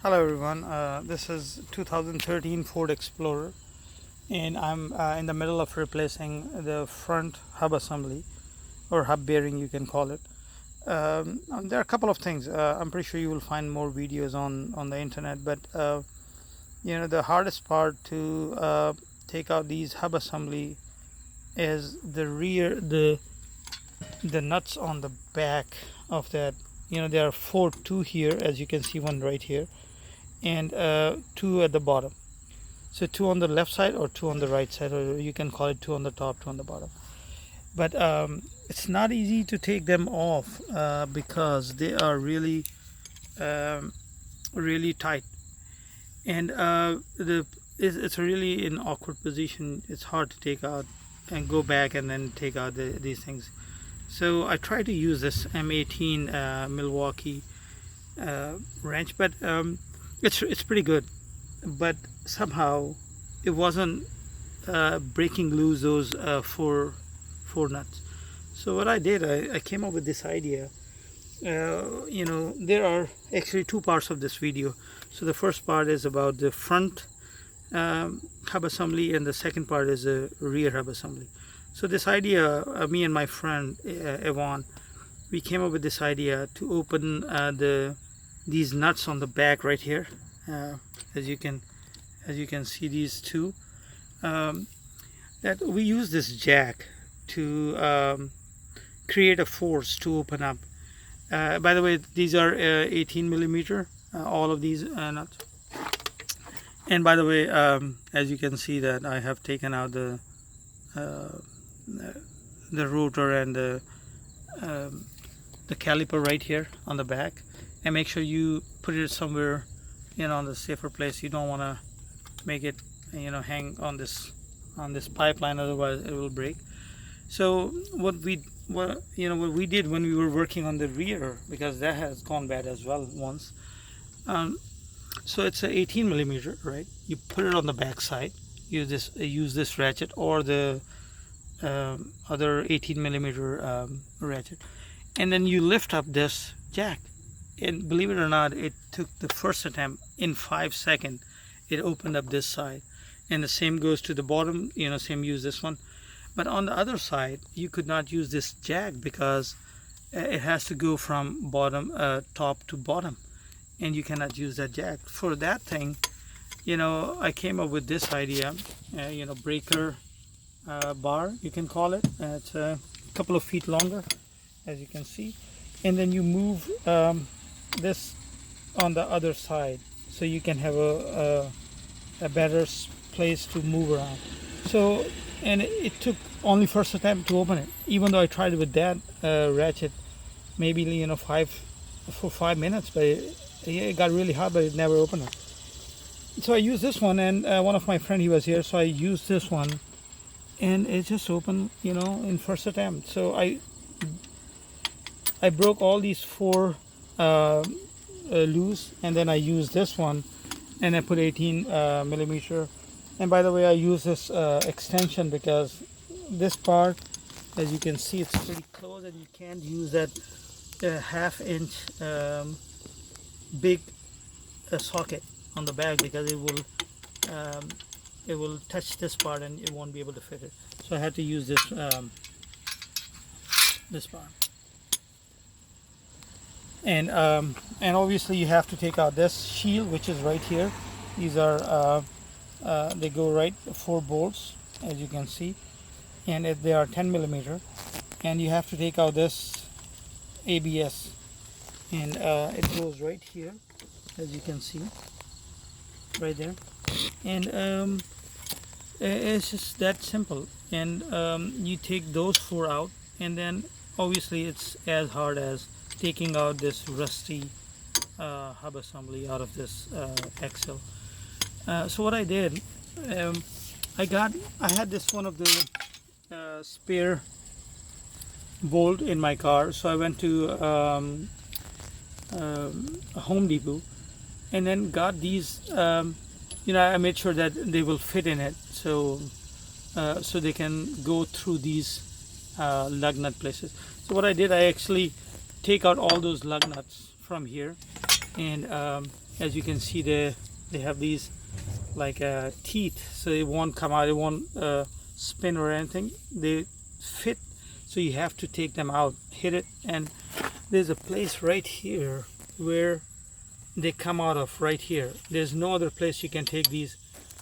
Hello everyone, this is 2013 Ford Explorer and I'm in the middle of replacing the front hub assembly or hub bearing you can call it. There are a couple of things. I'm pretty sure you will find more videos on the internet, but the hardest part to take out these hub assembly is the nuts on the back of that. There are two here, as you can see, one right here and two at the bottom. So two on the left side or two on the right side, or you can call it two on the top, two on the bottom. But it's not easy to take them off because they are um, really tight, and it's really an awkward position. It's hard to take out and go back and then take out these things. So I try to use this M18 Milwaukee wrench, but it's pretty good, but somehow it wasn't breaking loose those four nuts. So what I did, I came up with this idea. There are actually two parts of this video. So the first part is about the front hub assembly, and the second part is the rear hub assembly. So this idea, me and my friend Evan, we came up with this idea to open these nuts on the back right here. As you can see, these two, that we use this jack to create a force to open up. By the way, these are 18 millimeter, all of these nuts. And by the way, as you can see that I have taken out the rotor and the caliper right here on the back, and make sure you put it somewhere on the safer place. You don't want to make it hang on this pipeline, otherwise it will break. So what we did when we were working on the rear, because that has gone bad as well once, so it's a 18 millimeter, right? You put it on the back side, use this ratchet or the other 18 millimeter ratchet, and then you lift up this jack, and believe it or not, it took the first attempt in 5 seconds. It opened up this side, and the same goes to the bottom. Same, use this one. But on the other side, you could not use this jack because it has to go from top to bottom, and you cannot use that jack for that thing. I came up with this idea, breaker bar, you can call it. It's a couple of feet longer, as you can see, and then you move this on the other side, so you can have a better place to move around. So, and it took only first attempt to open it, even though I tried with that ratchet maybe 5 minutes, but it got really hot, but it never opened it. So I used this one, and one of my friend, he was here, so I used this one, and it just opened in first attempt. So I broke all these four loose, and then I used this one, and I put 18 millimeter. And by the way, I use this extension because this part, as you can see, it's pretty close, and you can't use that half-inch big socket on the back, because it will touch this part and it won't be able to fit it. So I had to use this this part. And obviously you have to take out this shield, which is right here. These are they go right 4 bolts, as you can see, and they are 10 millimeter. And you have to take out this ABS, and it goes right here, as you can see, right there. And it's just that simple. And you take those 4 out, and then obviously it's as hard as taking out this rusty hub assembly out of this axle. So what I did, I had this one of the spare bolt in my car, so I went to Home Depot, and then got these. I made sure that they will fit in it, so they can go through these lug nut places. So what I did, I actually take out all those lug nuts from here, and as you can see, they have these like teeth, so it won't come out, it won't spin or anything. They fit, so you have to take them out, hit it, and there's a place right here where they come out of, right here. There's no other place you can take these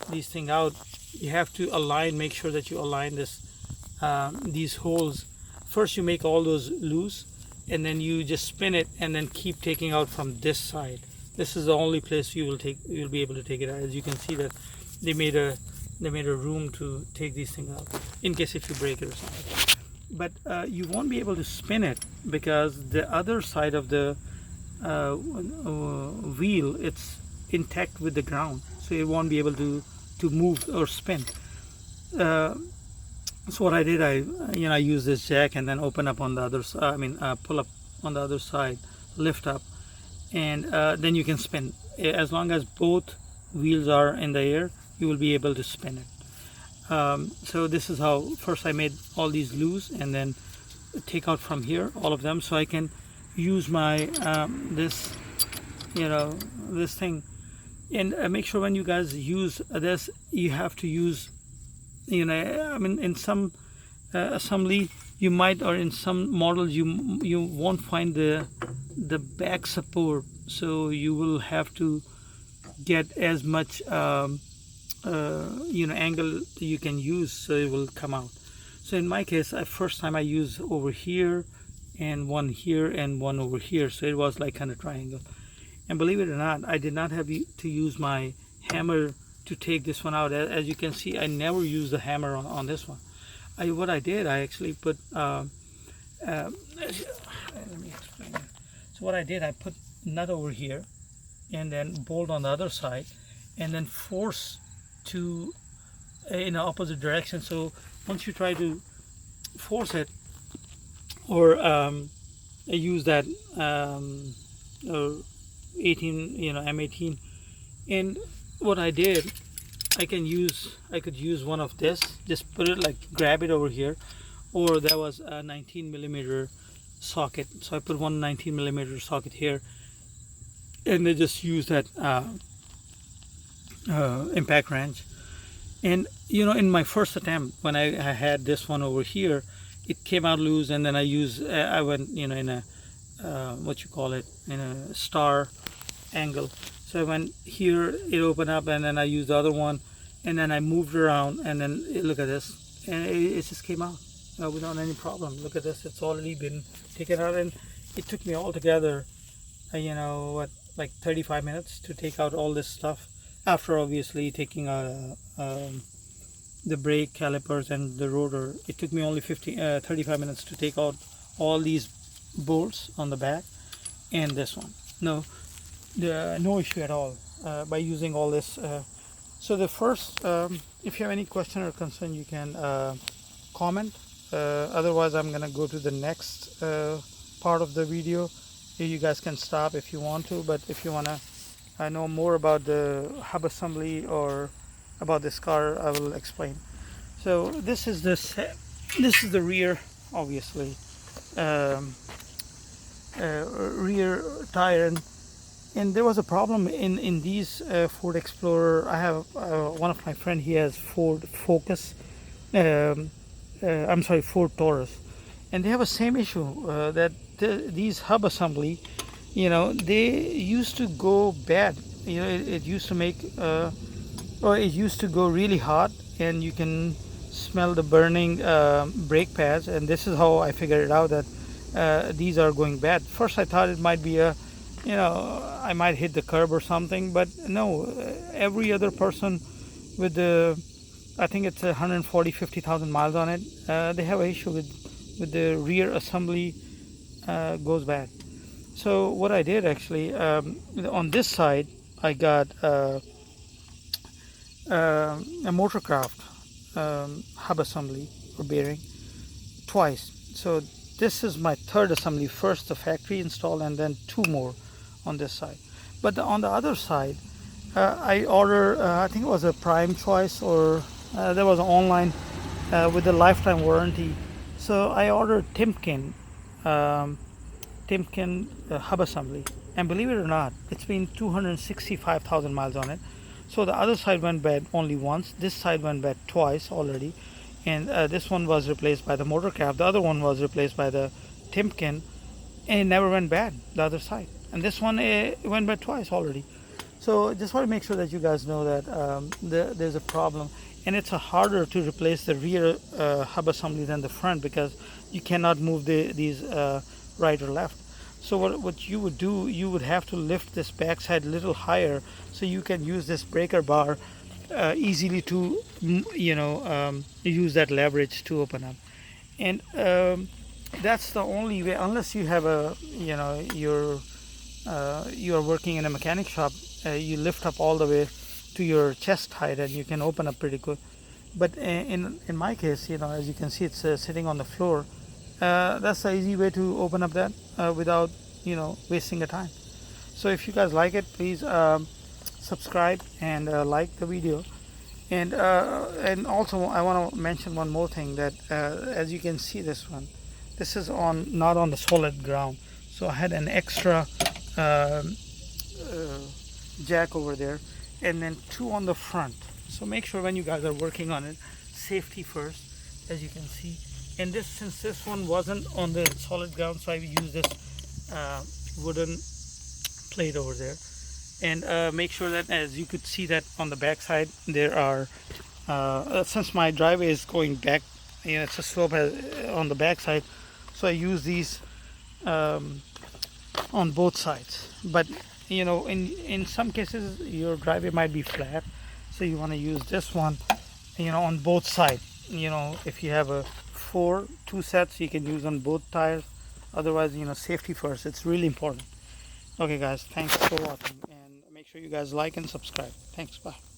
things out. You have to align, make sure that you align these holes. First you make all those loose, and then you just spin it and then keep taking out from this side. This is the only place you'll be able to take it out. As you can see that they made a room to take these things out in case if you break it or something. But you won't be able to spin it because the other side of the wheel, it's intact with the ground, so it won't be able to move or spin. So what I did, I use this jack and then open up on the other side. Pull up on the other side, lift up, and then you can spin. As long as both wheels are in the air, you will be able to spin it. So this is how first I made all these loose, and then take out from here all of them, so I can use my this thing. And make sure when you guys use this, you have to use, in some assembly you might, or in some models you won't find the back support, so you will have to get as much angle you can use, so it will come out. So in my case, first time I used over here and one here and one over here, so it was like kind of triangle. And believe it or not, I did not have to use my hammer to take this one out. As you can see, I never used the hammer on this one. What I did, I actually put let me explain it. So what I did, I put nut over here and then bolt on the other side, and then force to in the opposite direction. So once you try to force it, or use that 18 M18, and what I did, I could use one of this, just put it like, grab it over here, or there was a 19 millimeter socket, so I put one 19 millimeter socket here, and they just use that impact wrench. And in my first attempt, when I had this one over here, it came out loose, and then I went in a in a star angle. So I went here, it opened up, and then I used the other one, and then I moved around, and then look at this, and it just came out without any problem. Look at this, it's already been taken out, and it took me altogether like 35 minutes to take out all this stuff, after obviously taking out the brake calipers and the rotor. It took me only 35 minutes to take out all these bolts on the back and this one. No issue at all by using all this. So the first, if you have any question or concern, you can comment. Otherwise, I'm gonna go to the next part of the video. You guys can stop if you want to, but if you wanna know more about the hub assembly or about this car, I will explain. So this is the rear, obviously, rear tire, and there was a problem in these Ford Explorer. I have one of my friend, he has Ford Focus, Ford Taurus, and they have the same issue that these hub assembly, they used to go bad. It used to make it used to go really hot, and you can smell the burning brake pads, and this is how I figured it out, that these are going bad. First I thought it might be I might hit the curb or something, but no. Every other person with I think it's 50,000 miles on it, they have an issue with the rear assembly goes bad. So what I did actually, on this side I got a Motorcraft hub assembly or bearing twice. So this is my third assembly. First the factory install, and then two more on this side. But on the other side, I ordered, I think it was a Prime Choice, or there was an online with a lifetime warranty. So I ordered Timken hub assembly, and believe it or not, it's been 265,000 miles on it. So the other side went bad only once, this side went bad twice already, and this one was replaced by the motor cap, the other one was replaced by the Timken, and it never went bad, the other side. And this one went bad twice already. So just want to make sure that you guys know that there's a problem, and it's harder to replace the rear hub assembly than the front, because you cannot move these right or left. So what you would do, you would have to lift this backside a little higher so you can use this breaker bar easily to use that leverage to open up. And that's the only way, unless you have you're working in a mechanic shop, you lift up all the way to your chest height and you can open up pretty good. But in my case, as you can see, it's sitting on the floor. That's the easy way to open up that without wasting the time. So if you guys like it, please subscribe and like the video. And also I want to mention one more thing, that as you can see, this is not on the solid ground, so I had an extra jack over there, and then two on the front. So make sure when you guys are working on it, safety first, as you can see. And since this one wasn't on the solid ground, so I used this wooden plate over there. And make sure that, as you could see, that on the back side there are since my driveway is going back, it's a slope on the back side, so I use these on both sides. But in some cases your driveway might be flat, so you want to use this one on both sides. If you have two sets, you can use on both tires. Otherwise, safety first, it's really important. Okay guys, thanks for watching, and make sure you guys like and subscribe. Thanks, bye.